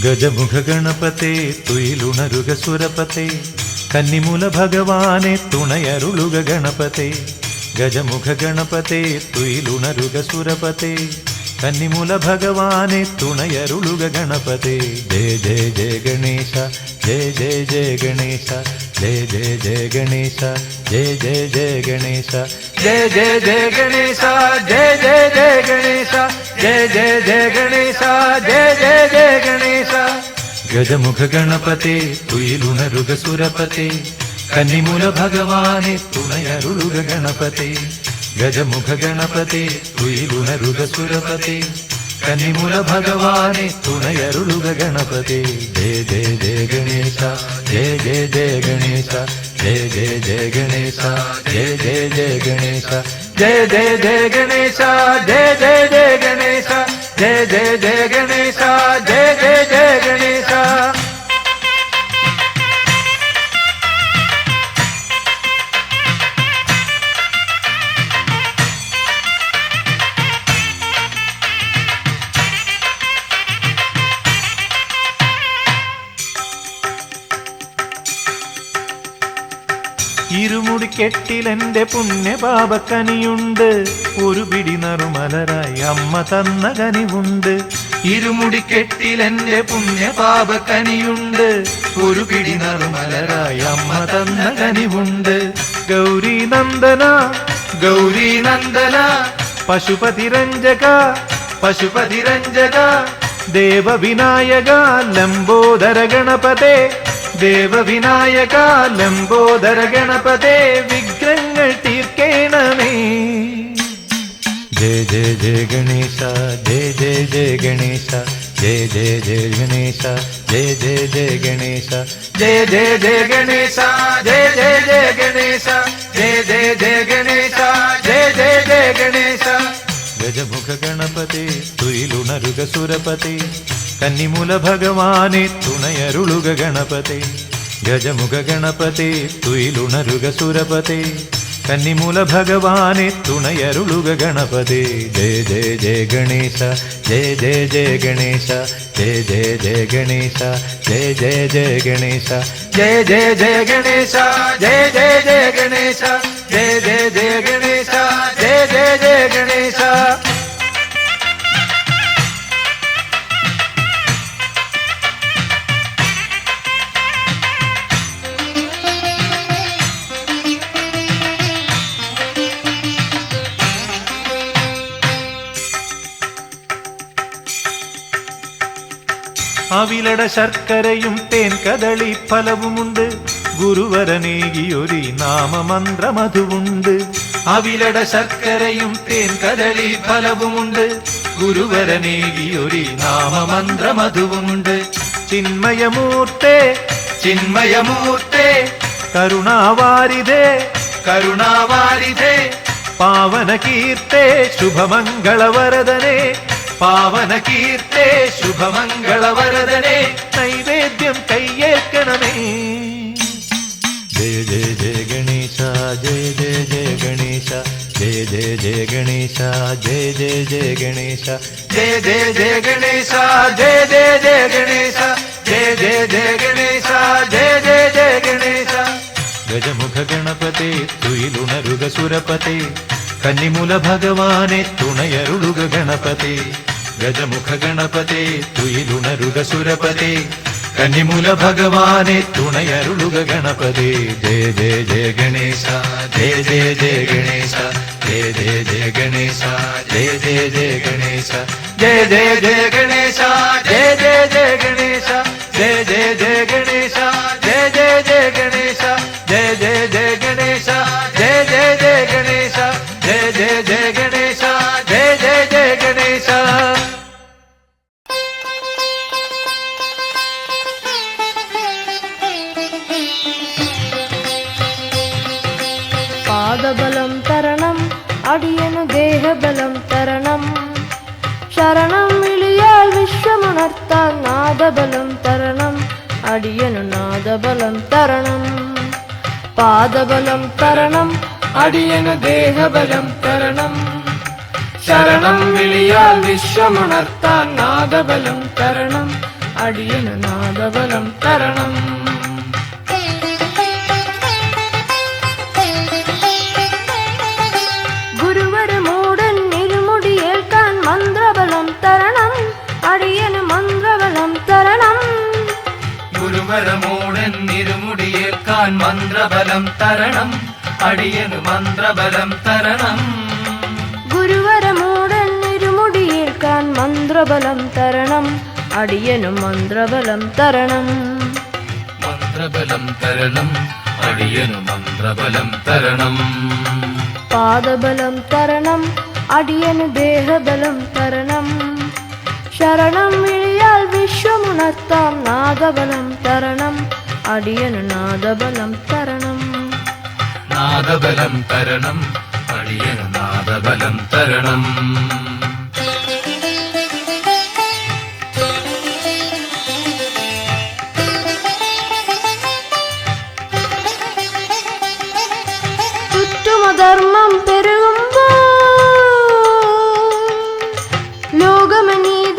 ഗജമുഖ ഗണപതേ തുയിലുണരുക സുരപതേ കന്നിമൂല ഭഗവാനെ തുണയരുളുക ഗണപതേ. ഗജമുഖ ഗണപതേ തുയിലുണരുക സുരപതേ കന്നിമൂല ഭഗവാനെ തുണയരുളുക ഗണപതേ. ജയ ജയ ജയ ഗണേശ ജയ ജയ ജയ ഗണേശ ജയ ജയ ജയ ഗണേശ ജയ ജയ ജയ ഗണേശ ജയ ജയ ജയ ഗണേശ ജയ ജയ ജയ ഗണേശ ജയ ജയ ജയ ഗണേശ ജയ ജയ ജയ ഗണേശ. ഗജമുഖ ഗണപതേ തുയിലുണരുക സുരപതേ കന്നിമൂല ഭഗവാനെ തുണയരുളുക ഗണപതേ. ഗജമുഖ ഗണപതേ തുയിലുണരുക സുരപതേ കന്നിമൂല ഭഗവാനെ തുണയരുളുക ഗണപതേ. ജയ ജയ ജയ ഗണേശ ജയ ജയ ജയ ഗണേശ ജയ ജയ ജയ ഗണേശ ജയ ജയ ജയ ഗണേശ ജയ ജയ ജയ ഗണേശ ജയ ജയ ജയ ഗണേശ ജയ ജയ ജയ ഗണേശ ജയ ജയ ജയ ഗണേശ. ഇരുമുടിക്കെട്ടിലെന്റെ പുണ്യപാപക്കനിയുണ്ട്, ഒരു പിടി നറുമലരായി അമ്മ തന്ന കനിവുണ്ട്. ഇരുമുടിക്കെട്ടിലെന്റെ പുണ്യപാപക്കനിയുണ്ട്, ഒരു പിടി നറുമലരായി അമ്മ തന്ന കനിവുണ്ട്. ഗൗരി നന്ദന ഗൗരി നന്ദന പശുപതി രഞ്ജക പശുപതി രഞ്ജക ദേവവിനായക ലംബോദര ഗണപതേ ദേവവിനായക ലംബോദര ഗണപതേ വിഘ്നങ്ങൾ തീർക്കേണമേ. ജയ ജയ ജയ ഗണേശ ജയ ജയ ജയ ഗണേശ ജയ ജയ ജയ ഗണേശ ജയ ജയ ജയ ഗണേശ ജയ ജയ ജയ ഗണേശ ജയ ജയ ജയ ഗണേശ ജയ ജയ ജയ ഗണേശ ജയ ജയ ജയ ഗണേശ. ഗജമുഖ ഗണപതേ തുയിലുണരുക സുരപതേ കന്നിമൂല ഭഗവാനെ തുണയരുളുക ഗണപതേ. ഗജമുഖ ഗണപതേ തുയിലുണരുക സുരപതേ കന്നിമൂല ഭഗവാനെ തുണയരുളുക ഗണപതേ. ജയ ജയ ജയ ഗണേശ ജയ ജയ ജയ ഗണേശ ജയ ജയ ജയ ഗണേശ ജയ ജയ ജയ ഗണേശ ജയ ജയ ജയ ഗണേശ ജയ ജയ ജയ ഗണേശ ജയ ജയ ജയ ഗണേശ ജയ ജയ ജയ ഗണേശ. അവിലട ശർക്കരയും തേൻ കദളി ഫലവുമുണ്ട്, ഗുരുവരനേകിയൊരു നാമമന്ത്രമധുവുണ്ട്. അവിലട ശർക്കരയും തേൻ കദളി ഫലവുമുണ്ട്, ഗുരുവരനേകിയൊരു നാമമന്ത്രമധുവുമുണ്ട്. ചിന്മയമൂർത്തേ ചിന്മയമൂർത്തേ കരുണാവാരിധേ കരുണാവാരിധേ പാവനകീർത്തേ ശുഭമംഗളവരദനേ പാവനകീർത്തേ ശുഭമംഗളവരദനേ നൈവേദ്യം കയ്യേൽക്കണമേ. ജയ ജയ ജയ ഗണേശ ജയ ജയ ജയ ഗണേശ ജയ ജയ ജയ ഗണേശ ജയ ജയ ജയ ഗണേശ ജയ ജയ ജയ ഗണേശ ജയ ജയ ജയ ഗണേശ ജയ ജയ ജയ ഗണേശ ജയ ജയ ജയ ഗണേശ. ഗജമുഖ ഗണപതേ തുയിലുണരുക സുരപതേ കന്നിമൂല ഭഗവാനെ തുണയരുളുക ഗണപതേ. ഗജമുഖ ഗണപതേ തുയിലുണരുക സുരപതേ കന്നിമൂല ഭഗവാനെ തുണയരുളുക ഗണപതേ. ജയ ജയ ജയ ഗണേശ ജയ ജയ ജയ ഗണേശ ജയ ജയ ജയ ഗണേശ ജയ ജയ ജയ ഗണേശ ജയ ജയ ജയ ഗണേശ ജയ ജയ ജയ ഗണേശ ജയ ജയ ജയ ഗണേശ ജയ ജയ ജയ ഗണേശ ജയ ജയ ജയ ഗണേശ ജയ ജയ ജയ ഗണേശ ജയ ജയ ജയ ഗണേശ ജയ ജയ ജയ ഗണേശ. പാദബലം തരണം അടിയനു ദേഹബലം തരണം, ശരണം വിളിയാൽ വിശ്വമുണർത്താൻ നാദബലം തരണം അടിയനു നാദബലം തരണം. പാദബലം തരണം അടിയനു ദേഹബലം തരണം, ശരണം വിളിയാൽ വിശ്വമുണർത്താൻ നാദബലം തരണം അടിയനു നാദബലം തരണം. ഗുരുവരമൂടൻ ഇരുമുടിയേൽക്കാൻ മന്ത്രബലം തരണം, അടിയനു മന്ത്രബലം തരണം. ഗുരുവരമൂടൻ ഇരുമുടിയേൽക്കാൻ മന്ത്രബലം തരണം, അടിയനു മന്ത്രബലം തരണം. ഗുരുവരമൂടൻ ഇരുമുടിയേൽക്കാൻ മന്ത്രബലം തരണം, അടിയനു മന്ത്രബലം തരണം. മന്ത്രബലം തരണം, അടിയനു മന്ത്രബലം തരണം. പാദബലം തരണം, അടിയനു ദേഹബലം തരണം. ശരണം വിളിയാൽ വിശ്വമുണർത്താം നാദബലം തരണം, അടിയനു നാദബലം തരണം. നാദബലം തരണം, അടിയനു നാദബലം തരണം. ചുറ്റുമധർമ്മം പെരുകുമ്പോൾ ലോകമനീതിയിലടിയുമ്പോൾ,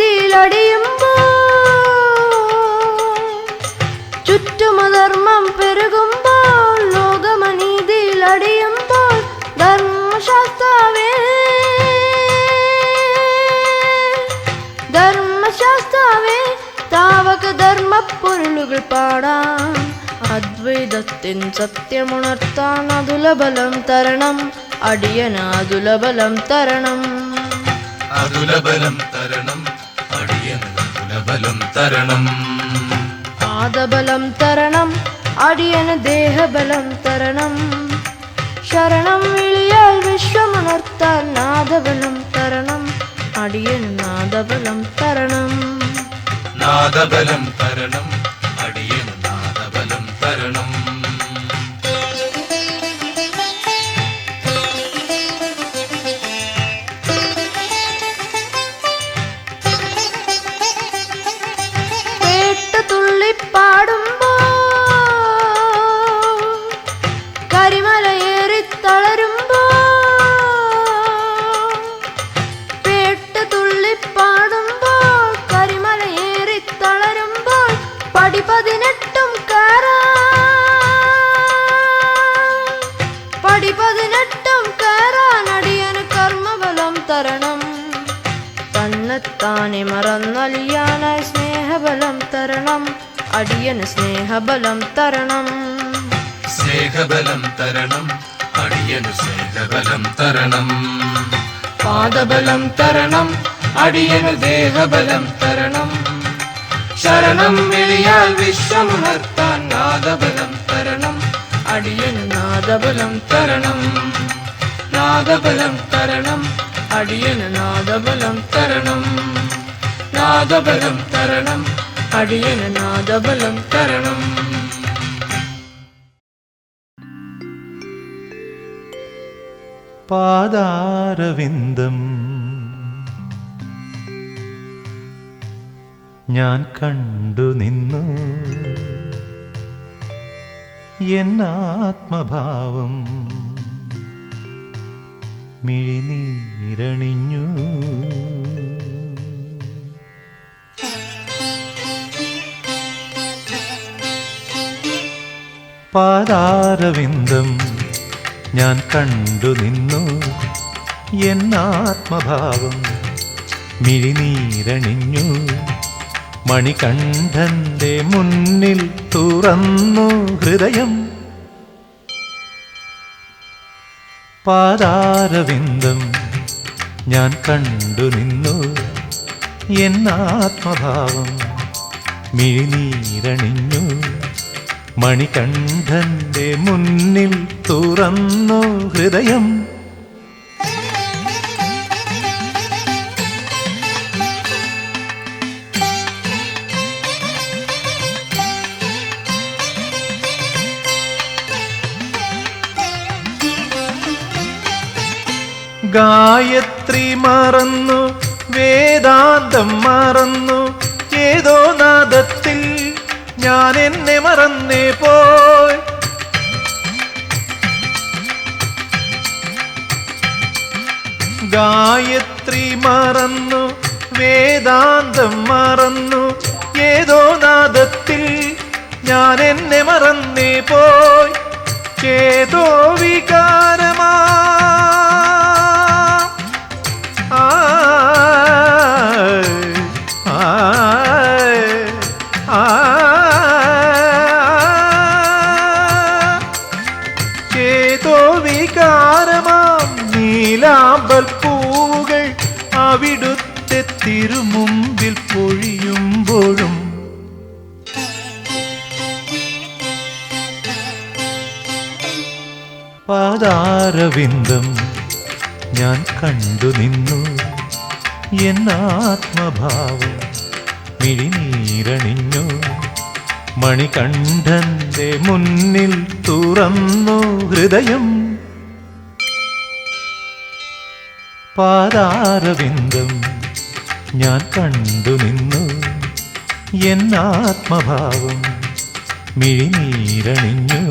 ചുറ്റുമധർമ്മം പെരുകുമ്പോൾ ലോകമനീതിയിലടിയുമ്പോൾ ധർമ്മശാസ്താവേ ധർമ്മശാസ്താവേ താവക ധർമ്മപ്പൊരുളുകൾ പാടാം. അദ്വൈതത്തിൻ സത്യമുണർത്താൻ അതുലബലം തരണം, അടിയന് അതുലബലം തരണം. അതുലബലം തരണം, അടിയനു അതുലബലം തരണം. പാദബലം തരണം, അടിയന് ദേഹബലം തരണം. ശരണം വിളിയാൽ വിശ്വമുണർത്താൻ നാദബലം തരണം, അടിയന് നാദബലം തരണം. നാദബലം തരണം, അടിയനു നാദബലം തരണം. പേട്ട തുള്ളിപ്പാടുമ്പോൾ കരിമലയേറി തളരുമ്പോൾ, പേട്ട തുള്ളിപ്പാടുമ്പോൾ കരിമലയേറി തളരുമ്പോൾ പടി 18 പടി 18 കയറാൻ അടിയന് കർമ്മബലം തരണം. തന്നെത്താനെ മറന്നലിയാനായി സ്നേഹബലം തരണം, അടിയന് സ്നേഹബലം തരണം. സ്നേഹബലം തരണം, അടിയനു സ്നേഹബലം തരണം. പാദബലം തരണം, അടിയനു ദേഹബലം തരണം. ശരണം വിളിയാൽ വിശ്വമുണർത്താൻ നാദബലം തരണം, അടിയന് നാദബലം തരണം. നാദബലം തരണം, അടിയന് നാദബലം തരണം. നാദബലം തരണം, അടിയന് നാദബലം തരണം. പാദാരവിന്ദം ഞാൻ കണ്ടു നിന്നു, എന്നാത്മഭാവം മിഴിനീരണിഞ്ഞു. പാദാരവിന്ദം ഞാൻ കണ്ടു നിന്നു, എന്നാത്മഭാവം മിഴിനീരണിഞ്ഞു. മണികണ്ഠന്റെ മുന്നിൽ തുറന്നു ഹൃദയം. പാദാരവിന്ദം ഞാൻ കണ്ടു നിന്നു, എന്നാത്മഭാവം മിഴിനീരണിഞ്ഞു. മണികണ്ഠന്റെ മുന്നിൽ തുറന്നു ഹൃദയം. ഗായത്രി മറന്നു, വേദാന്തം മറന്നു, ഏതോ നാദത്തിൽ ഞാൻ എന്നെ മറന്നേ പോയി. ഗായത്രി മറന്നു, വേദാന്തം മറന്നു, ഏതോ നാദത്തിൽ ഞാൻ എന്നെ മറന്നേ പോയി ഏതോ വികാരമാ ഏതോ വികാരമാം നീലാമ്പൽ പൂകൾ അവിടുത്തെ തിരുമുമ്പിൽ പൊഴിയുമ്പോഴും പാദാരവിന്ദം ഞാൻ കണ്ടു നിന്നു എന്നാത്മഭാവം മിഴിനീരണിഞ്ഞു മണികണ്ഠന്റെ മുന്നിൽ തുറന്നു ഹൃദയം പാദാരവിന്ദം ഞാൻ കണ്ടു നിന്നു എന്നാത്മഭാവം മിഴിനീരണിഞ്ഞു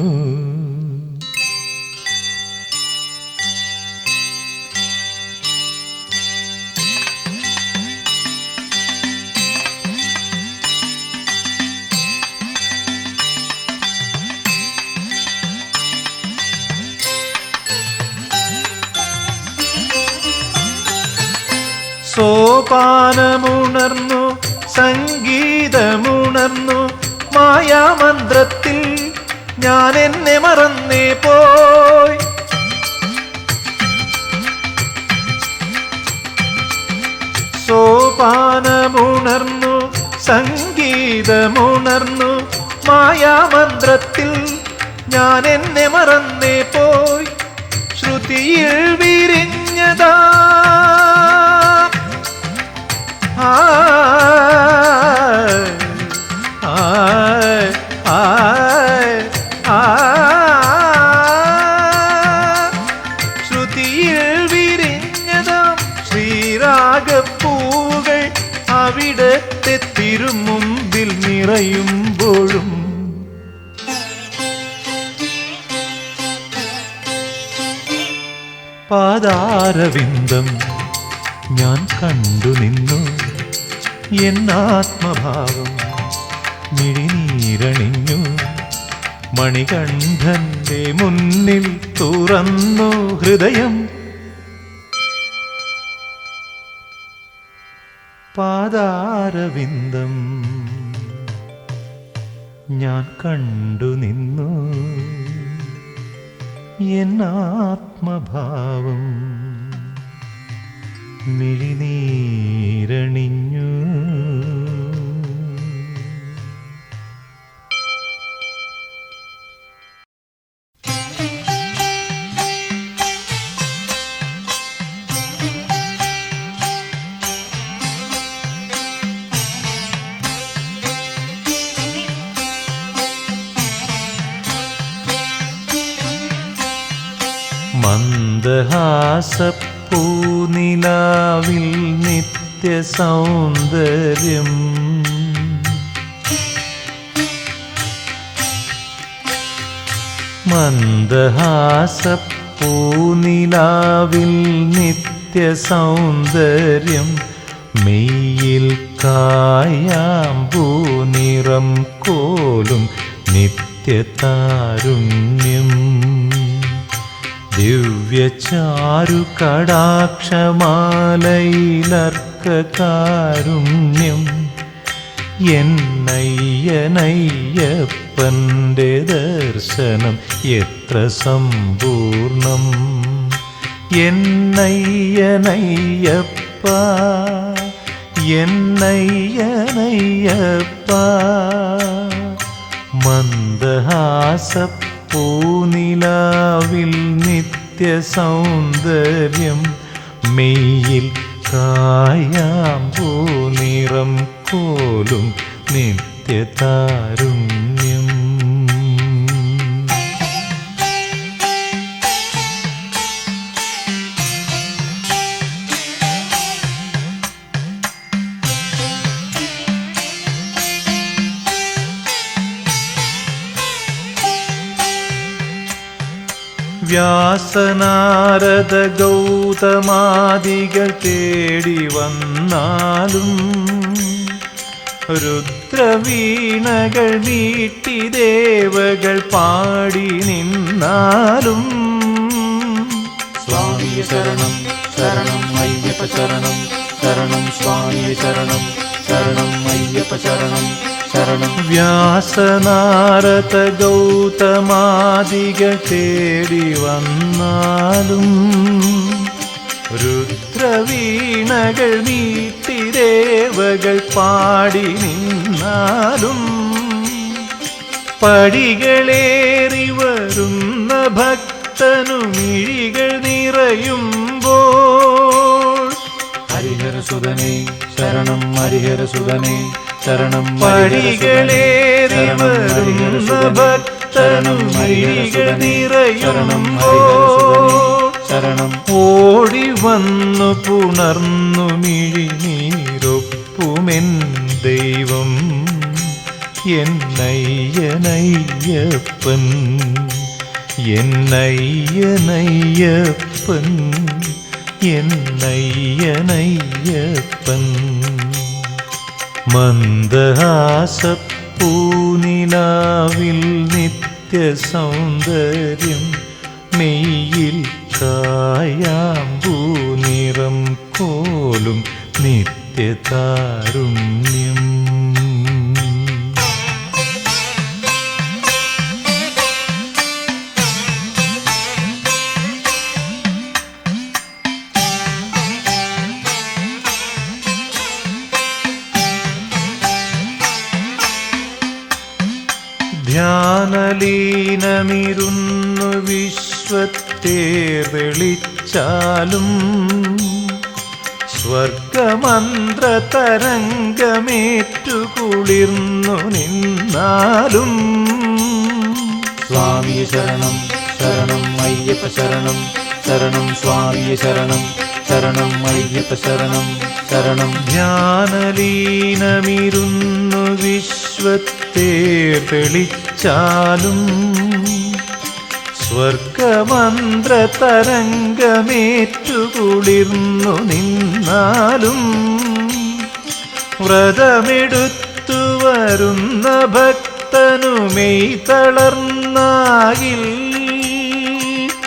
സോപാനമുണർന്നു സംഗീതമുണർന്നു മായാമന്ത്രത്തിൽ ഞാൻ എന്നെ മറന്നേ പോയി സോപാനമുണർന്നു സംഗീതമുണർന്നു മായാമന്ത്രത്തിൽ ഞാൻ എന്നെ മറന്നേ പോയി ശ്രുതിയിൽ വിരിഞ്ഞതാ ശ്രുതിയിൽ വിരിഞ്ഞതാം ശ്രീരാഗപ്പൂകൾ അവിടത്തെ തിരുമുമ്പിൽ നിറയുമ്പോഴും പാദാരവിന്ദം ഞാൻ കണ്ടു നിന്നു എന്നാത്മഭാവം മിഴിനീരണിഞ്ഞു മണികണ്ഠന്റെ മുന്നിൽ തുറന്നു ഹൃദയം പാദാരവിന്ദം ഞാൻ കണ്ടു നിന്നു എന്നാത്മഭാവം മിഴിനീരണിഞ്ഞു മന്ദഹാസപ്പൂനിലാവിൽ നിത്യസൗന്ദര്യം മന്ദഹാസപ്പൂനിലാവിൽ നിത്യസൗന്ദര്യം മെയ്യിൽ കായാമ്പൂനിറം കോലും നിത്യതാരുണ്യം ദിവ്യചാരു കടാക്ഷമാലയിലർക്കകാരുണ്യം എന്നയ്യനയ്യപ്പൻ്റെ ദർശനം എത്ര സമ്പൂർണം എന്നയ്യനയ്യപ്പ എന്നയ്യനയ്യപ്പ മന്ദഹാസപ്പൂനിലാവിൽ നിത്യസൗന്ദര്യം മെയ്യിൽ കായാമ്പൂനിറം കോലും നിത്യതാരുണ്യം വ്യാസനാരദ ഗൗതമാദികൾ തേടി വന്നാലും രുദ്രവീണകൾ മീട്ടി ദേവകൾ പാടി നിന്നാലും സ്വാമിയെ ശരണം ശരണം അയ്യപ്പ ശരണം ശരണം സ്വാമിയെ ശരണം ശരണം അയ്യപ്പ ശരണം ശരണം. വ്യാസനാരദ ഗൗതമാദികൾ തേടി വന്നാലും രുദ്രവീണകൾ മീട്ടി ദേവകൾ പാടി നിന്നാലും പടികളേറി വരുന്ന ഭക്തനു മിഴികൾ നിറയുമ്പോൾ ഹരിഹരസുതനേ ശരണം ഹരിഹരസുതനേ ശരണം. പടികളേറി വരുന്ന ഭക്തനു മിഴികൾ നിറയുമ്പോൾ ശരണം. ഓടി വന്നു പുണർന്നു മിഴിനീരൊപ്പുമെൻ ദൈവം എന്നയ്യനയ്യപ്പൻ എന്നയ്യനയ്യപ്പൻ എന്നയ്യനയ്യപ്പൻ. മന്ദഹാസപ്പൂനിലാവിൽ നിത്യസൗന്ദര്യം മെയ്യിൽ കായാമ്പൂ നിറം കോലും നിത്യതാരുണ്യം. ധ്യാനലീനമിരുന്നു വിശ്വത്തെ വിളിച്ചാലും സ്വർഗമന്ത്ര തരംഗമേറ്റു കുളിർന്നു നിന്നാലും സ്വാമിയെ ശരണം ശരണം അയ്യപ്പ ശരണം ശരണം സ്വാമിയെ ശരണം ശരണം അയ്യപ്പ ശരണം ശരണം. ധ്യാനലീനമിരുന്നു വിശ്വത്തെ വിളിച്ചാലും സ്വർഗമന്ത്ര തരംഗമേറ്റു കുളിർന്നു നിന്നാലും വ്രതമെടുത്തു വരുന്ന ഭക്തനു മെയ് തളർന്നാകിൽ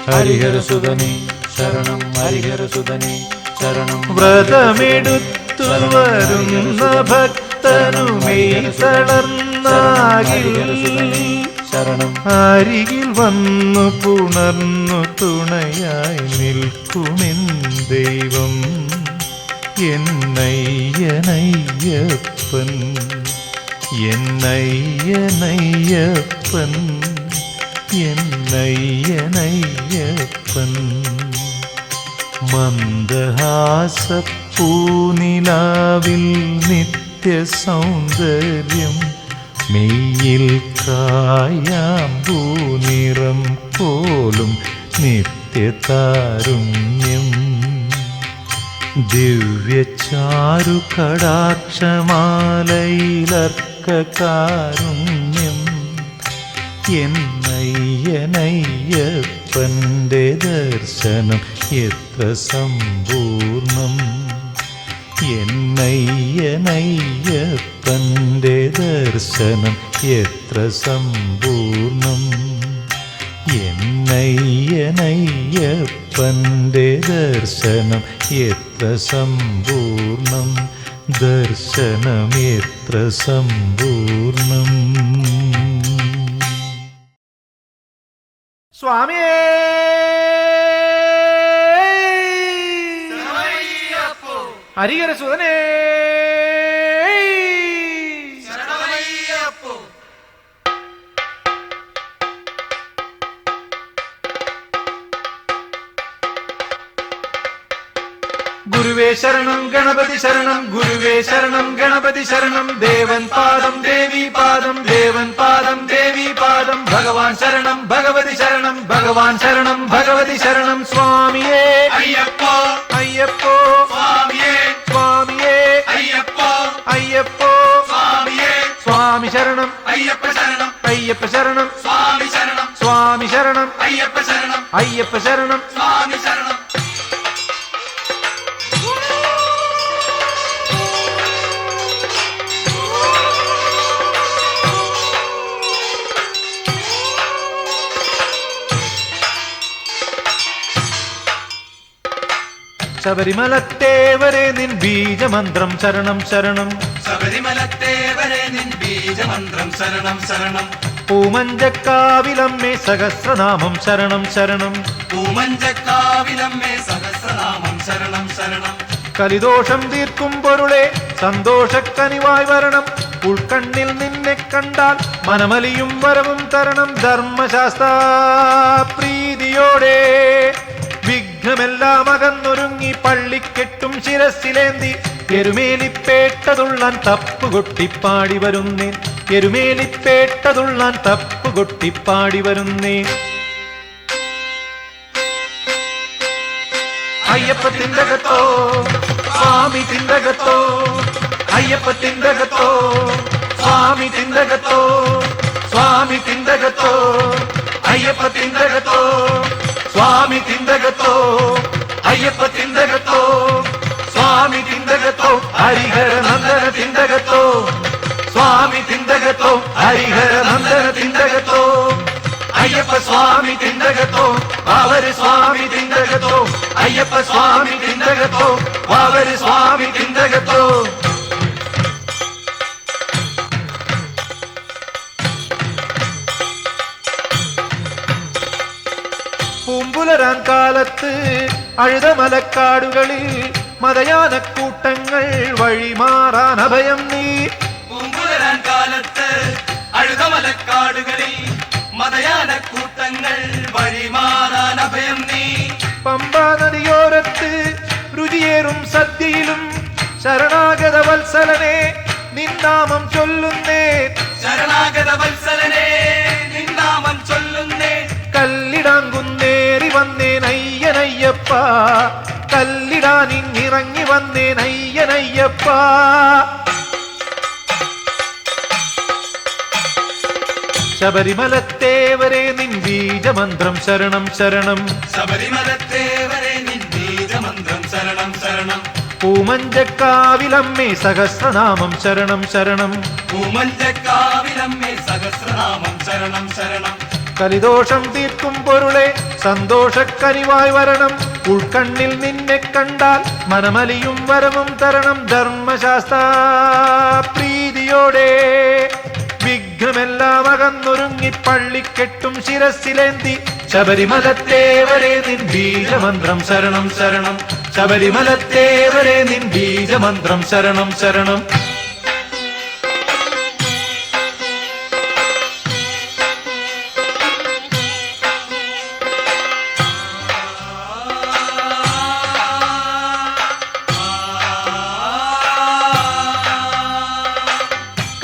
ഹരിഹരസുതനേ ശരണം ഹരിഹരസുതനേ ശരണം. വ്രതമെടുത്തു വരുന്ന ഭക്തനു മെയ് തളർന്നാകിൽ ശരണം. അരികിൽ വന്നു പുണർന്നു തുണയായി നിൽക്കുമെൻ ദൈവം എന്നയ്യനയ്യപ്പൻ എന്നയ്യനയ്യപ്പൻ എന്നയ്യനയ്യപ്പൻ. മന്ദഹാസപ്പൂനിലാവിൽ നിത്യസൗന്ദര്യം മെയ്യിൽ കായാമ്പൂ നിറം പോലും നിത്യതാരുണ്യം. ദിവ്യചാരു കടാക്ഷമാലയിലർക്കകാരുണ്യം എന്നയ്യനയ്യപ്പൻ്റെ ദർശനം എത്ര സമ്പൂർണം എന്നയ്യനയ്യപ്പൻ്റെ ദർശനം എത്ര സമ്പൂർണം എന്നയ്യനയ്യപ്പൻ്റെ ദർശനം എത്ര സമ്പൂർണം ദർശനം എത്ര സമ്പൂർണം. സ്വാമിയേ ഹരിഹരസുതനേ ഗുരുവേ ശരണം ഗണപതി ശരണം ഗുരുവേ ശരണം ഗണപതി ശരണം ദേവൻ പാദം ദേവി പാദം ദേവൻ പാദം ദേവി പാദം ഭഗവാൻ ശരണം ഭഗവതി ശരണം ഭഗവാൻ ശരണം ഭഗവതി ശരണം. സ്വാമിയേ അയ്യപ്പോ അയ്യപ്പോ സ്വാമിയേ സ്വാമിയേ അയ്യപ്പോ അയ്യപ്പോ സ്വാമിയേ സ്വാമി ശരണം അയ്യപ്പ ശരണം അയ്യപ്പ ശരണം സ്വാമി ശരണം സ്വാമി ശരണം അയ്യപ്പ ശരണം അയ്യപ്പ ശരണം സ്വാമി ശരണം. ശബരിമലത്തേവരെ നിൻ ബീജമന്ത്രം ശരണം ശരണം. ശബരിമലത്തേവരെ നിൻ ബീജമന്ത്രം ശരണം ശരണം. പൂമഞ്ചക്കാവിലമ്മേ സഹസ്രനാമം ശരണം ശരണം. പൂമഞ്ചക്കാവിലമ്മേ സഹസ്രനാമം ശരണം ശരണം. കലിദോഷം തീർക്കും പൊരുളെ സന്തോഷക്കനിവായി വരണം. ഉൾക്കണ്ണിൽ നിന്നെ കണ്ടാൽ മനമലിയും വരവും തരണം. ധർമ്മശാസ്ത്ര പ്രീതിയോടെ വിഘ്നമെല്ലാം അകന്നൊരുങ്ങി പള്ളിക്കെട്ടും ശിരസിലേന്തി എരുമേലിപ്പേട്ടതുള്ളാൻ തപ്പുകൊട്ടിപ്പാടി വരുന്നേൻ. എരുമേലിപ്പേട്ടതുള്ളാൻ തപ്പുകൊട്ടിപ്പാടി വരുന്നേൻ. അയ്യപ്പ തിണ്ടകത്തോ സ്വാമി തിണ്ടകത്തോ. അയ്യപ്പ തിണ്ടകത്തോ സ്വാമി തിണ്ടകത്തോ. സ്വാമി തിണ്ടകത്തോ അയ്യപ്പ തിണ്ടകത്തോ. സ്വാമി തിണ്ടകത്തോ അയ്യപ്പ തിണ്ടകത്തോ. സ്വാമി തിണ്ടകത്തോ ഹരിഹര നന്ദന തിണ്ടകത്തോ. സ്വാമി തിണ്ടകത്തോ ഹരിഹര നന്ദന തിണ്ടകത്തോ. അയ്യപ്പ സ്വാമി തിണ്ടകത്തോ വാവര് സ്വാമി തിണ്ടകത്തോ. അയ്യപ്പ സ്വാമി തിണ്ടകത്തോ വാവര് സ്വാമി തിണ്ടകത്തോ. പൂമ്പുലരാൻ കാലത്ത് അഴുതമലക്കാടുകളിൽ മതയാനക്കൂട്ടങ്ങൾ വഴിമാറാൻ അഭയം നീ. പൂമ്പുലരാൻ കാലത്ത് അഴുതമലക്കാടുകളിൽ മതയാനക്കൂട്ടങ്ങൾ വഴിമാറാൻ അഭയം നീ. പമ്പാ നദിയോരത്ത് രുചിയേറും സദ്യയിലും ശരണാഗത വത്സലനെ നിന്നാമം ചൊല്ലുന്നേ. ശരണാഗത വത്സലനെ നിന്നാമം ചൊല്ലുന്നേ. കല്ലിടാങ്കുന്നേറി വന്നേൻ അയ്യനയ്യപ്പ. കല്ലിടാനിറങ്ങി വന്നേൻ അയ്യനയ്യപ്പ. ശബരിമലത്തേവരെ നിൻ ബീജമന്ത്രം ശരണം ശരണം. ശബരിമലത്തേവരെ നിൻ ബീജമന്ത്രം ശരണം ശരണം. പൂമഞ്ചക്കാവിലമ്മേ സഹസ്രനാമം ശരണം ശരണം. പൂമഞ്ചക്കാവിലമ്മേ സഹസ്രനാമം ശരണം ശരണം. കലിദോഷം തീർക്കും പൊരുളെ സന്തോഷക്കനിവായി വരണം. ഉൾക്കണ്ണിൽ നിന്നെ കണ്ടാൽ മനമലിയും വരവും തരണം. ധർമ്മശാസ്ത്ര പ്രീതിയോടെ വിഘ്നമെല്ലാം അകന്നൊരുങ്ങി പള്ളിക്കെട്ടും ശിരസിലേന്തി ശബരിമലത്തേവരെ നിൻ ബീജമന്ത്രം ശരണം ശരണം. ശബരിമലത്തേവരെ നിൻ ബീജമന്ത്രം ശരണം ശരണം.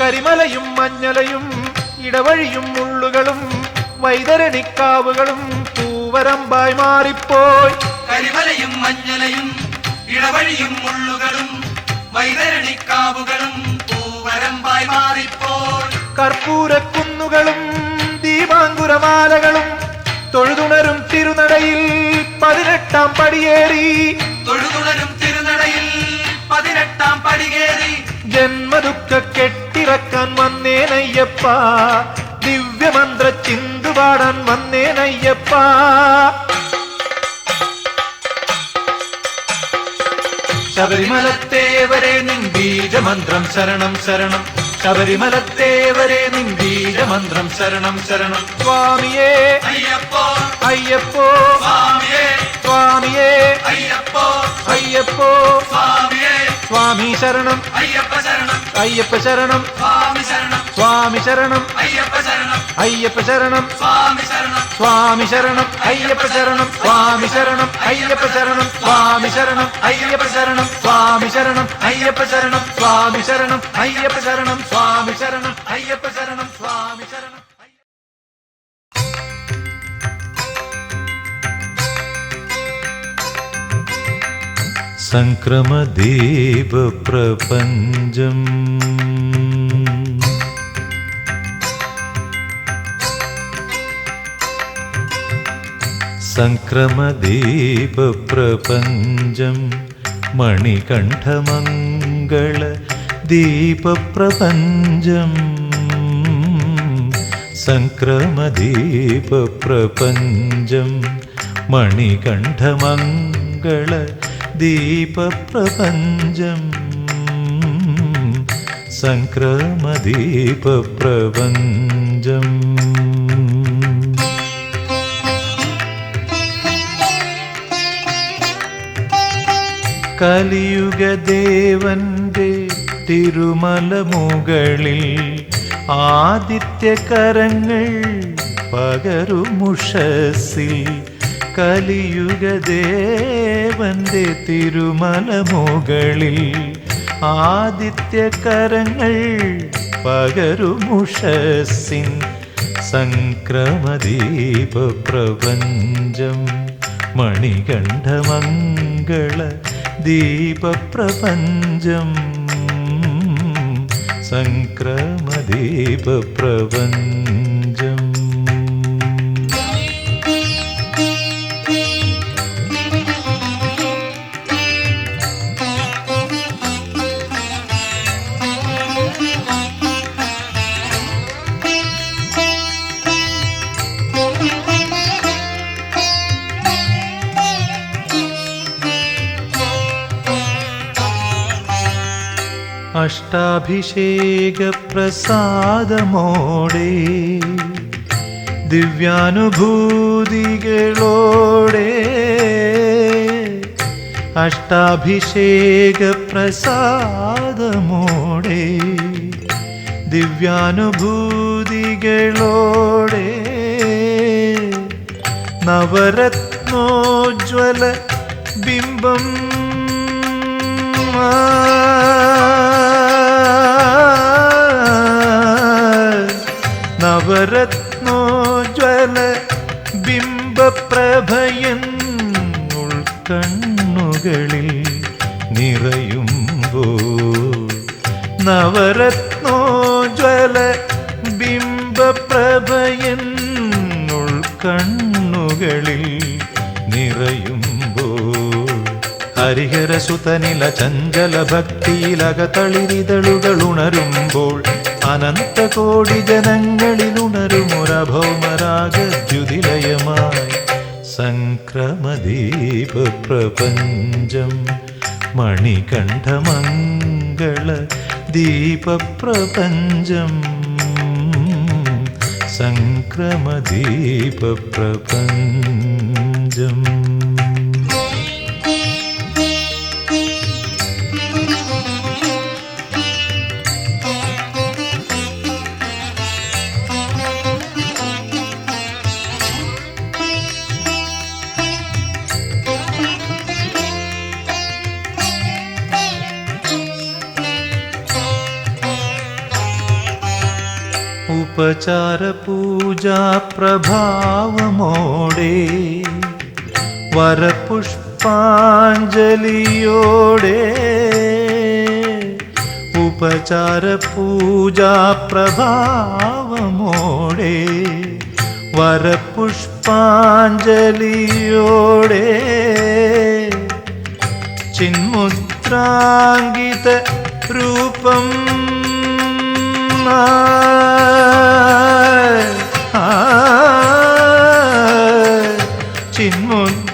കരിമലയും മഞ്ഞലയും ഇടവഴിയും മുള്ളുകളും വൈതരണിക്കാവുകളും പൂവരമ്പായി മാറിപ്പോയി. കരിമലയും മഞ്ഞലയും ഇടവഴിയും മുള്ളുകളും വൈതരണിക്കാവുകളും പൂവരമ്പായി മാറിപ്പോയി. കർപ്പൂരക്കുന്നുകളും ദീപാങ്കുരമാലകളും തൊഴുതുണരും തിരുനടയിൽ 18 പടിയേറി. തൊഴുതുണരും തിരുനടയിൽ 18 പടികേറി. ജന്മദുഃഖ കെട്ടിറക്കാൻ വന്നേനയ്യപ്പ. ദിവ്യമന്ത്ര ചിന്തുപാടാൻ വന്നേനയ്യപ്പ. ശബരിമലത്തേവരെ നിൻ ബീജമന്ത്രം ശരണം ശരണം. ശബരിമലത്തേവരെ നിൻ ബീജമന്ത്രം ശരണം ശരണം. സ്വാമിയേ അയ്യപ്പോ അയ്യപ്പോ സ്വാമിയേ. സ്വാമിയേ അയ്യപ്പോ അയ്യപ്പോ. സ്വാമിയേ. സ്വാമി ശരണം അയ്യപ്പ ശരണം. അയ്യപ്പ ശരണം. സ്വാമി ശരണം. സ്വാമി ശരണം അയ്യപ്പ ശരണം. അയ്യപ്പ ശരണം. സ്വാമി ശരണം. സ്വാമി ശരണം അയ്യപ്പ ശരണം. സ്വാമി ശരണം അയ്യപ്പ ശരണം. സ്വാമി ശരണം അയ്യപ്പ ശരണം. സ്വാമി ശരണം അയ്യപ്പ ശരണം. സ്വാമി ശരണം അയ്യപ്പ ശരണം. സ്വാമി ശരണം അയ്യപ്പ ശരണം. സ്വാമി ശരണം. സംക്രമദീപ പ്രപഞ്ചം സംക്രമദീപ പ്രപഞ്ചം മണികണ്ഠമംഗള ദീപപ്രപഞ്ചം സംക്രമദീപ പ്രപഞ്ചം മണികണ്ഠമംഗള ദീപപ്രപഞ്ചം സംക്രമദീപപ്രപഞ്ചം. കലിയുഗദേവന്റെ തിരുമല മുകളിൽ ആദിത്യകരങ്ങൾ പകരുമുഷസ്സിൽ. കലിയുഗദേവന്റെ തിരുമല മുകളിൽ ആദിത്യകരങ്ങൾ പകരുമുഷസ്സിൻ സംക്രമദീപപ്രപഞ്ചം മണികണ്ഠമംഗള ദീപപ്രപഞ്ചം സംക്രമദീപപ്രപഞ്ചം. അഷ്ടാഭിഷേക പ്രസാദമോടെ ദിവ്യാനുഭൂതികളോടെ അഷ്ടാഭിഷേക പ്രസാദമോടെ ദിവ്യാനുഭൂതികളോടെ നവരത്നോജ്വല ബിംബം നവരത്നോജ്വല ബിംബപ്രഭയൻ ഉൾക്കണ്ണുകളിൽ നിറയുമ്പോൾ നവരത്നോജ്വല ബിംബപ്രഭയൻ ഉൾക്കണ്ണുകളിൽ നിറയുമ്പോൾ ഹരിഹരസുതനില ചഞ്ചല ഭക്തിയിലകതളിരിതളുകൾ ഉണരുമ്പോൾ അനന്തകോടി ജനങ്ങളിലുണരുമൊരഭൗമരാഗദ്യുതിലയമായി സംക്രമദീപപ്രപഞ്ചം മണികണ്ഠമംഗള ദീപപ്രപഞ്ചം സംക്രമദീപപ്രപഞ്ചം. ഉപചാര പൂജാ പ്രഭാവമോടെ വരപുഷ്പാഞ്ജലിയോടെ ഉപചാര പൂജാ പ്രഭാവമോടെ വരപുഷ്പാഞ്ജലിയോടെ ചിന്മുദ്രാങ്കിത രൂപം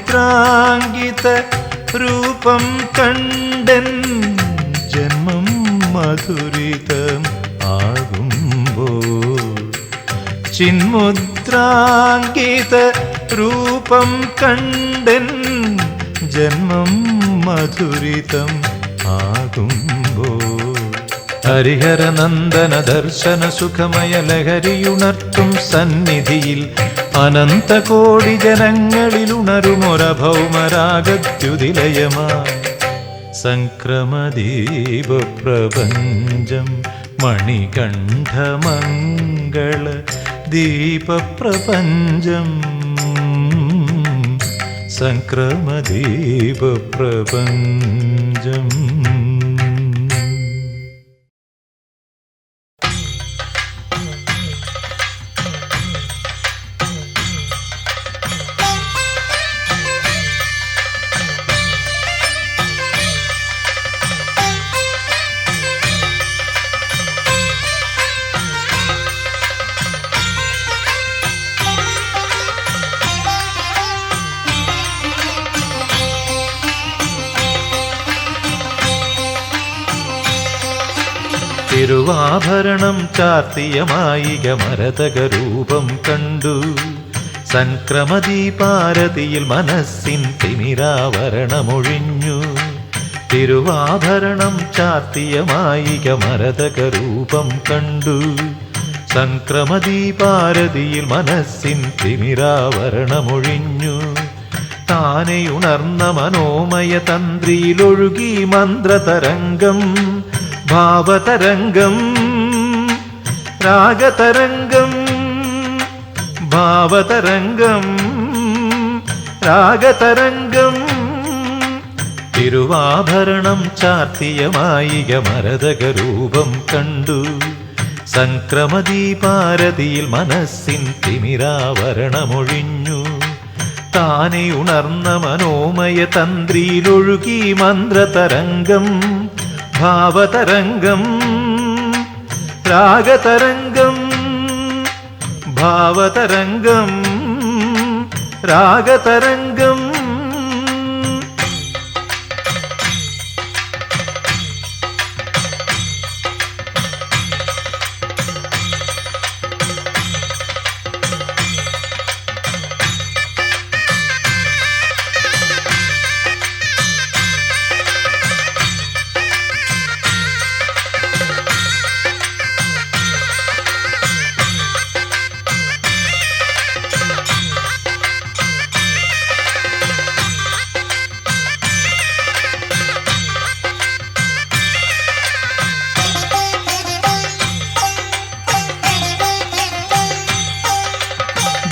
ചിന്മുദ്രാങ്കിത രൂപം കണ്ടൻ ജന്മം മധുരിതം ആകുമ്പോൾ ചിന്മുദ്രാങ്കിത രൂപം കണ്ടൻ ജന്മം മധുരിതം ആകുമ്പോൾ ഹരിഹരനന്ദന ദർശന സുഖമയ ലഹരിയുണർത്തും സന്നിധിയിൽ അനന്തകോടി ജനങ്ങളിലുണരുമൊരഭൗമരാഗദ്യുതിലയമായി സംക്രമദീപപ്രപഞ്ചം മണികണ്ഠമംഗള ദീപപ്രപഞ്ചം സംക്രമദീപപ്രപഞ്ചം. തിരുവാഭരണം ചാർത്തിയ മായിക മരതക രൂപം കണ്ടു. സംക്രമദീപാരതിയിൽ മനസ്സിൻ തിമിരാവരണമൊഴിഞ്ഞു. തിരുവാഭരണം ചാർത്തിയ മായിക മരതക രൂപം കണ്ടു. സംക്രമദീപാരതിയിൽ മനസ്സിൻ തിമിരാവരണമൊഴിഞ്ഞു. താനെയുണർന്ന മനോമയ തന്ത്രിയിലൊഴുകി മന്ത്രതരംഗം, ഭാവതരംഗം, രാഗതരംഗം, ഭാവതരംഗം, രാഗതരംഗം. തിരുവാഭരണം ചാർത്തിയ മായിക മരതക രൂപം കണ്ടു. സംക്രമദീപാരതിയിൽ മനസ്സിൻ തിമിരാവരണമൊഴിഞ്ഞു. താനെ ഉണർന്ന മനോമയ തന്ത്രിയിലൊഴുകി മന്ത്രതരംഗം, ഭാവതരംഗം, രാഗതരംഗം, ഭാവതരംഗം, രാഗതരംഗം.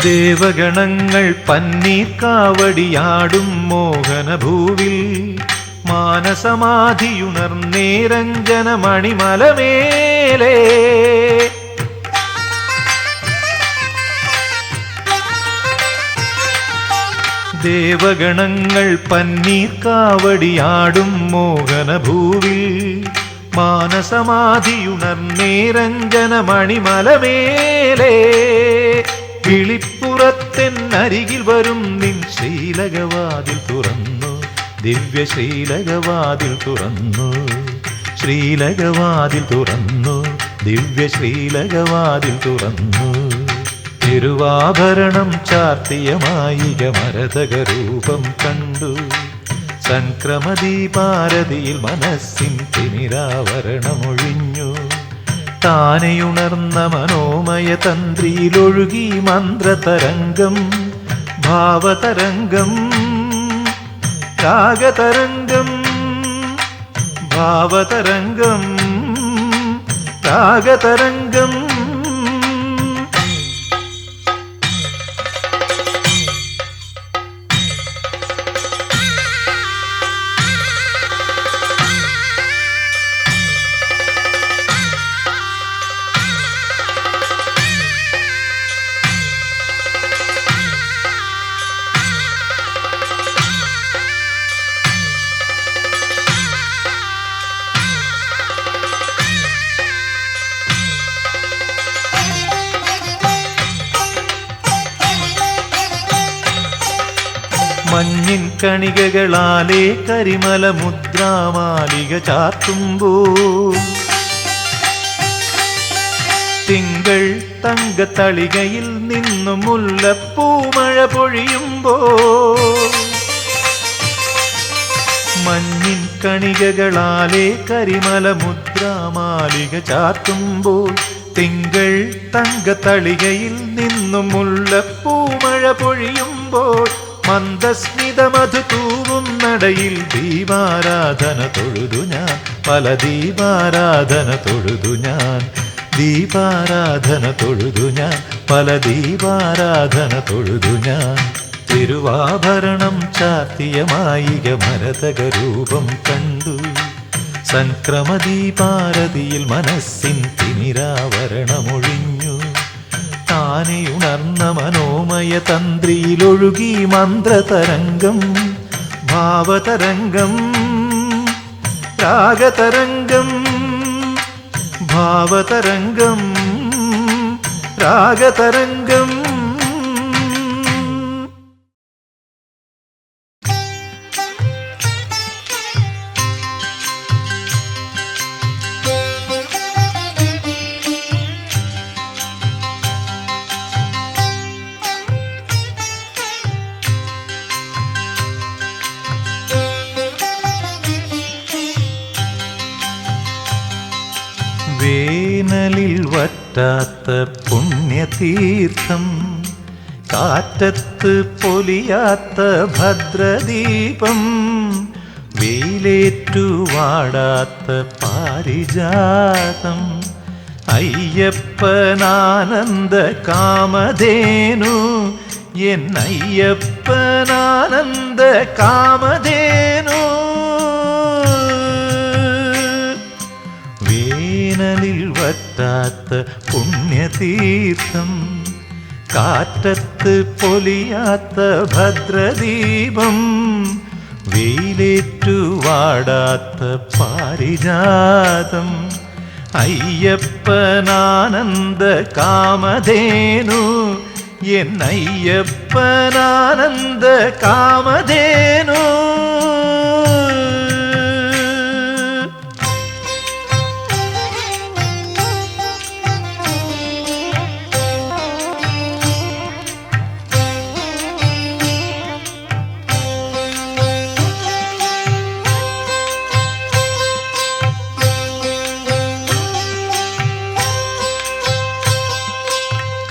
ദേവഗണങ്ങൾ പന്നീർ കാവടിയാടും മോഹനഭൂവിൽ മാനസമാധിയുണർന്നേരഞ്ജന മണിമലമേലേ. ദേവഗണങ്ങൾ പന്നീർ കാവടിയാടും മോഹനഭൂവിൽ മാനസമാധിയുണർന്നേരഞ്ജന മണിമലമേലേ. കിളിപ്പുറത്തെന്നരികിൽ വരും നിൻ ശ്രീലകവാതിൽ തുറന്നു, ദിവ്യ ശ്രീലകവാതിൽ തുറന്നു, ശ്രീലകവാതിൽ തുറന്നു, ദിവ്യ ശ്രീലകവാതിൽ തുറന്നു. തിരുവാഭരണം ചാർത്തിയ മായിക മരതക രൂപം കണ്ടു. സംക്രമദീപാരതിയിൽ മനസ്സിൻ തിമിരാവരണമൊഴിഞ്ഞു. താനെയുണർന്ന മനോമയ തന്ത്രിയിലൊഴുകി മന്ത്രതരംഗം, ഭാവതരംഗം, രാഗതരംഗം, ഭാവതരംഗം, രാഗതരംഗം. മഞ്ഞിൻ കണികകളാലേ കരിമല മുദ്രാമാലിക ചാർത്തുമ്പോൾ തിങ്കൾ തങ്കത്തളികയിൽ നിന്നും മുല്ലപ്പൂമഴ പൊഴിയുമ്പോൾ മഞ്ഞിൻ കണികകളാലേ കരിമല മുദ്രാമാലിക ചാർത്തുമ്പോൾ തിങ്കൾ തങ്കത്തളികയിൽ നിന്നും മുല്ലപ്പൂമഴ പൊഴിയുമ്പോൾ മന്ദസ്മിത മധു തൂവും നടയിൽ ദീപാരാധന തൊഴുതു ഞാൻ, പല ദീപാരാധന തൊഴുതു ഞാൻ, ദീപാരാധന തൊഴുതു ഞാൻ, പല ദീപാരാധന തൊഴുതു ഞാൻ. തിരുവാഭരണം ചാർത്തിയ മായിക മരതക രൂപം കണ്ടു. സംക്രമദീപാരതിയിൽ മനസ്സിൻ തിമിരാവരണമൊഴിഞ്ഞു. താനെയുണർന്ന മനോമയ തന്ത്രിയിലൊഴുകി മന്ത്രതരംഗം, ഭാവതരംഗം, രാഗതരംഗം, ഭാവതരംഗം, രാഗതരംഗം. വേനലിൽ വറ്റാത്ത പുണ്യതീർത്ഥം, കാറ്റത്ത് പൊലിയാത്ത ഭദ്രദീപം, വെയിലേറ്റു വാടാത്ത പാരിജാതം, അയ്യപ്പനാനന്ദ കാമധേനു, എന്നയ്യപ്പനാനന്ദ കാമധേനു. വേനലിൽ വറ്റാത്ത പുണ്യതീർത്ഥം, കാറ്റത്ത് പൊലിയാത്ത ഭദ്രദീപം, വെയിലേറ്റു വാടാത്ത പാരിജാതം, അയ്യപ്പനാനന്ദ കാമധേനു, എന്നയ്യപ്പനാനന്ദ കാമധേനു.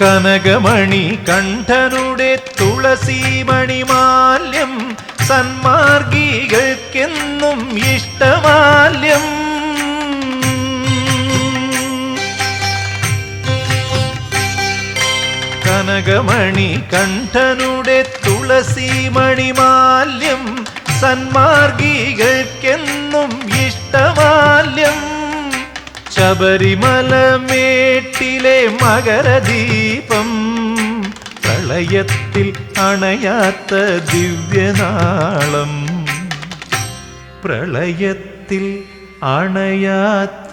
കനകമണി കണ്ഠനുടെ തുളസീമണിമാല്യം, സന്മാർഗികൾക്കെന്നും ഇഷ്ടമാല്യം. കനകമണി കണ്ഠനുടെ തുളസീമണിമാല്യം, സന്മാർഗികൾക്കെന്നും ഇഷ്ടമാല്യം. ശബരിമലമേട്ടിലെ മകരദീപം, പ്രളയത്തിൽ അണയാത്ത ദിവ്യനാളം, പ്രളയത്തിൽ അണയാത്ത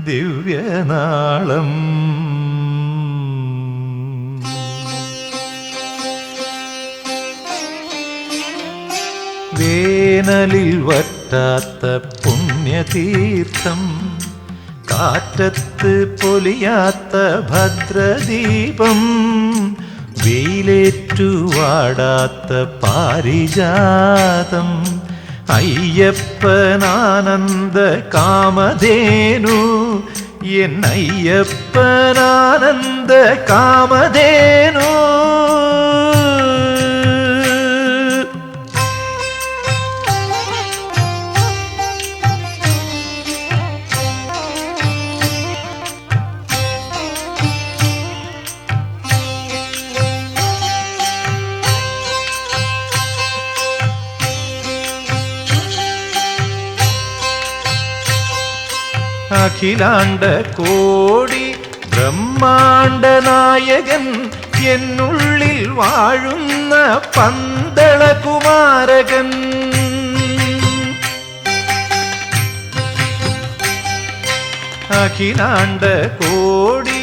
ദിവ്യനാളം. വേനലിൽ വറ്റാത്ത പുണ്യതീർത്ഥം, കാറ്റത്ത് പൊലിയാത്ത ഭദ്രദീപം, വെയിലേറ്റു വാടാത്ത പാരിജാതം, അയ്യപ്പനാനന്ദ കാമധേനു, എന്നയ്യപ്പനാനന്ദ കാമധേനു. അഖിലാണ്ട കോടി ബ്രഹ്മാണ്ട നായകൻ, എന്നുള്ളിൽ വാഴുന്ന പന്തളകുമാരകൻ. അഖിലാണ്ട കോടി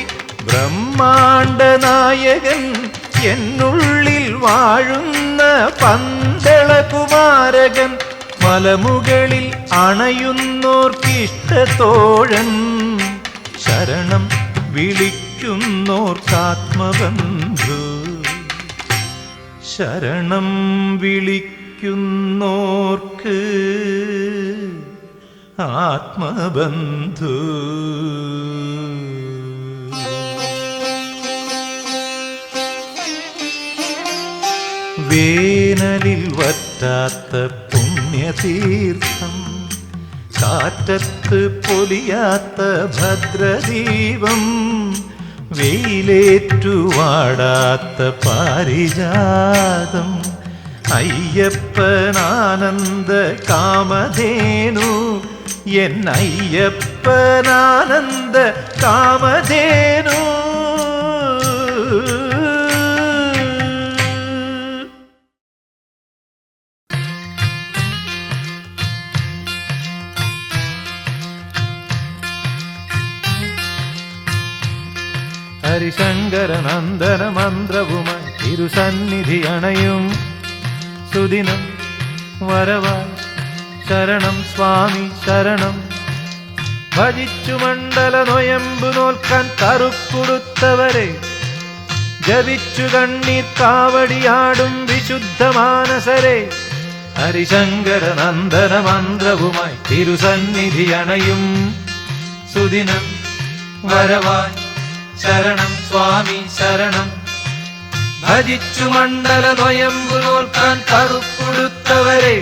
ബ്രഹ്മാണ്ട നായകൻ, എന്നുള്ളിൽ വാഴുന്ന പന്തളകുമാരകൻ. മലമുകളിൽ അണയുന്നോർക്കിഷ്ടത്തോഴൻ, ശരണം വിളിക്കുന്നോർക്കാത്മബന്ധു, ശരണം വിളിക്കുന്നോർക്ക് ആത്മബന്ധു. വേനലിൽ വറ്റാത്ത പുണ്യതീർത്ഥം, കാറ്റത്ത് പൊലിയാത്ത ഭദ്രദീപം, വെയിലേറ്റു വാടാത്ത പാരിജാതം, അയ്യപ്പനാനന്ദ കാമധേനു, എന്നയ്യപ്പനാനന്ദ കാമധേനു. ഹരിശങ്കരനന്ദന മന്ത്രവുമായി തിരുസന്നിധി അണയും സുദിനം വരവായി ശരണം സ്വാമി ശരണം. ഭജിച്ചു മണ്ഡല നൊയമ്പു നോൽക്കാൻ കറുപ്പുടുത്തവരെ, ജപിച്ചു കണ്ണീർ കാവടിയാടും വിശുദ്ധ മാനസരെ, ഹരിശങ്കരനന്ദന മന്ത്രവുമായി തിരുസന്നിധി അണയും സുദിനം വരവായി ശരണം സ്വാമി ശരണം. ഭജിച്ചു മണ്ഡല നൊയമ്പു നോൽക്കാൻ കറുപ്പുടുത്തവരെ,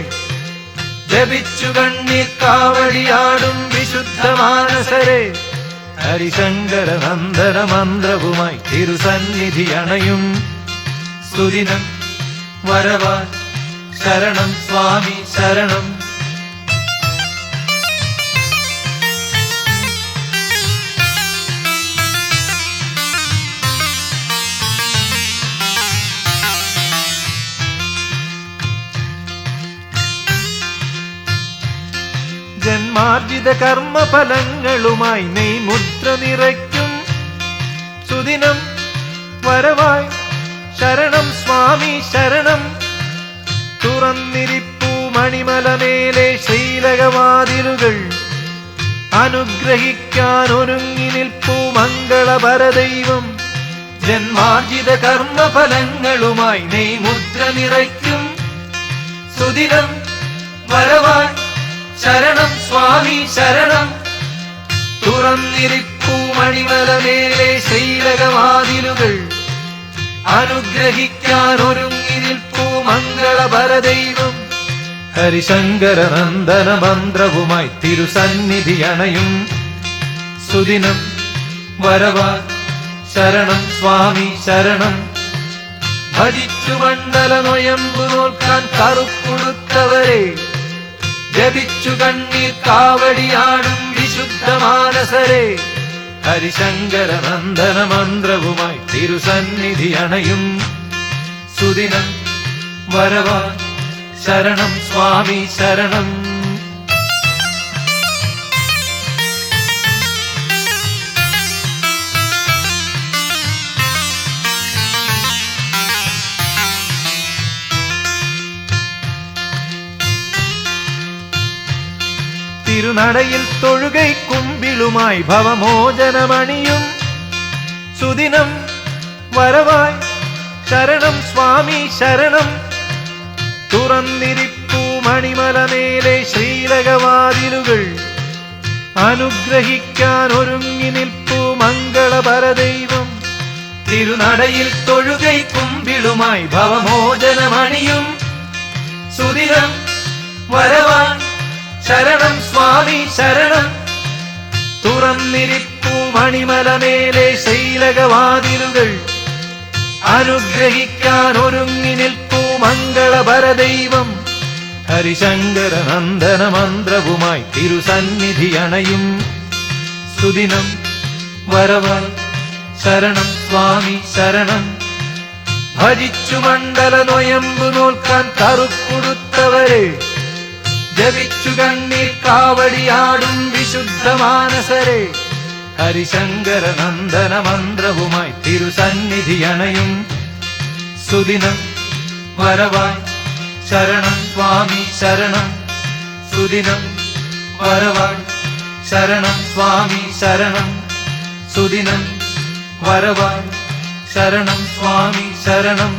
ജപിച്ചു കണ്ണീർ കാവടിയാടും വിശുദ്ധ മാനസരെ, ഹരിശങ്കര നന്ദന മന്ത്രവുമായി തിരുസന്നിധി അണയും സുദിനം വരവായി ശരണം സ്വാമി ശരണം. ജന്മാർജിത കർമ്മഫലങ്ങളുമായി നെയ്മുദ്ര നിറയ്ക്കും സുദിനം വരവായി ശരണം സ്വാമി ശരണം. തുറന്നിരിപ്പൂ മണിമലമേലെ ശ്രീലകവാതിലുകൾ, അനുഗ്രഹിക്കാൻ ഒരുങ്ങി നിൽപ്പൂ മംഗളപരദൈവം. ജന്മാർജിത കർമ്മഫലങ്ങളുമായി നെയ്മുദ്ര നിറയ്ക്കും സുദിനം വരവായി ശരണം സ്വാമി ശരണം. തുറന്നിരിപ്പൂ മണിമലമേലെ ശ്രീലകവാതിലുകൾ, അനുഗ്രഹിക്കാൻ ഒരുങ്ങി നിൽപ്പൂ മംഗളപരദൈവം. ഹരിശങ്കര നന്ദന മന്ത്രവുമായി തിരുസന്നിധി അണയും സുദിനം വരവായി ശരണം സ്വാമി ശരണം. ഭജിച്ചു മണ്ഡല നൊയമ്പു നോൽക്കാൻ കറുപ്പുടുത്തവരെ, ജപിച്ചു കണ്ണീർ കാവടിയാടും വിശുദ്ധ മാനസരെ, ഹരിശങ്കര നന്ദന മന്ത്രവുമായി തിരുസന്നിധി അണയും സുദിനം വരവായി ശരണം സ്വാമി ശരണം. തിരുനടയിൽ തൊഴുകൈ കുമ്പിളുമായി ഭവമോചനമണിയും സുദിനം വരവായി ശരണം സ്വാമി ശരണം. തുറന്നിരിപ്പൂ മണിമലമേലെ ശ്രീലകവാതിലുകൾ, അനുഗ്രഹിക്കാൻ ഒരുങ്ങി നിൽപ്പൂ മംഗളപരദൈവം. തിരുനടയിൽ തൊഴുകൈ കുമ്പിളുമായി ഭവമോചനമണിയും സുദിനം വരവായി ശരണം സ്വാമി ശരണം. തുറന്നിരിപ്പൂ മണിമലമേലെ ശ്രീലകവാതിലുകൾ, അനുഗ്രഹിക്കാൻ ഒരുങ്ങി നിൽപ്പൂ മംഗളപരദൈവം. ഹരിശങ്കര നന്ദന മന്ത്രവുമായി തിരുസന്നിധി അണയും സുദിനം വരവായി ശരണം സ്വാമി ശരണം. ഭജിച്ചു മണ്ഡല നൊയമ്പു നോൽക്കാൻ കറുപ്പുടുത്തവരെ, ജപിച്ചു കണ്ണീർ കാവടിയാടും വിശുദ്ധ മാനസരെ, ഹരിശങ്കര നന്ദന മന്ത്രവുമായി തിരുസന്നിധി അണയും സുദിനം വരവായി ശരണം സ്വാമി ശരണം. സുദിനം വരവായി ശരണം സ്വാമി ശരണം. സുദിനം വരവായി ശരണം സ്വാമി ശരണം.